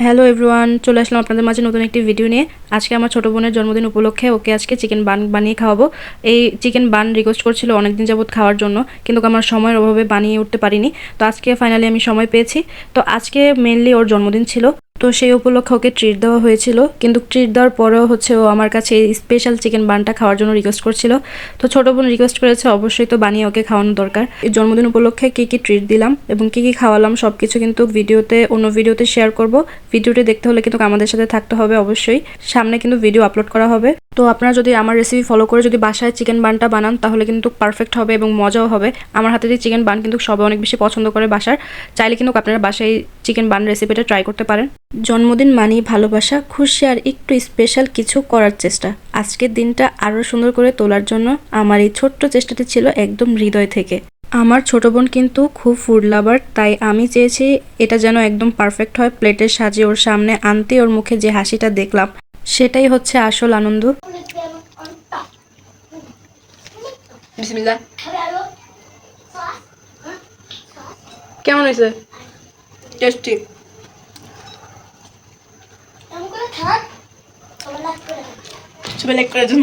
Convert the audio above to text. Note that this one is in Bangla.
হ্যালো এভরিওয়ান, চলে আসলাম আপনাদের মাঝে নতুন একটি ভিডিও নিয়ে। আজকে আমার ছোটো বোনের জন্মদিন উপলক্ষে ওকে আজকে চিকেন বান বানিয়ে খাওয়াবো। এই চিকেন বান রিকোয়েস্ট করছিল অনেকদিন যাবত খাওয়ার জন্য, কিন্তু আমার সময়ের অভাবে বানিয়ে উঠতে পারিনি। তো আজকে ফাইনালি আমি সময় পেয়েছি। তো আজকে মেনলি ওর জন্মদিন ছিল, তো সেই উপলক্ষে ওকে ট্রিট দেওয়া হয়েছিল। কিন্তু ট্রিট দেওয়ার পরেও ও আমার কাছে এই স্পেশাল চিকেন বানটা খাওয়ার জন্য রিকোয়েস্ট করছিল। তো ছোটো বোন রিকোয়েস্ট করেছে, অবশ্যই তো বানিয়ে ওকে খাওয়ানো দরকার। এই জন্মদিন উপলক্ষে কী কী ট্রিট দিলাম এবং কী কী খাওয়ালাম সব কিছু কিন্তু অন্য ভিডিওতে শেয়ার করব। ভিডিওটি দেখতে হলে কিন্তু আমাদের সাথে থাকতে হবে অবশ্যই। সামনে কিন্তু ভিডিও আপলোড করা হবে। তো আপনারা যদি আমার রেসিপি ফলো করে যদি বাসায় চিকেন বানটা বানান তাহলে কিন্তু পারফেক্ট হবে এবং মজাও হবে। আমার হাতে যে চিকেন বান কিন্তু সবাই অনেক বেশি পছন্দ করে বাসার। চাইলে কিন্তু আপনারা বাসায় চিকেন বান রেসিপিটা ট্রাই করতে পারেন। জন্মদিন মানেই ভালোবাসা, খুশি আর একটু স্পেশাল কিছু করার চেষ্টা। আজকের দিনটা আরও সুন্দর করে তোলার জন্য আমার এই ছোট্ট চেষ্টাটি ছিল একদম হৃদয় থেকে। আমার ছোট বোন কিন্তু খুব ফুড লাভার, তাই আমি চেয়েছি এটা যেন একদম পারফেক্ট হয়। প্লেটে সাজিয়ে ওর সামনে আনতে ওর মুখে যে হাসিটা দেখলাম সেটাই হচ্ছে আসল আনন্দ। বিসমিল্লাহ। কেমন হয়েছে? টেস্টি। সবাই লাইক করে দিন।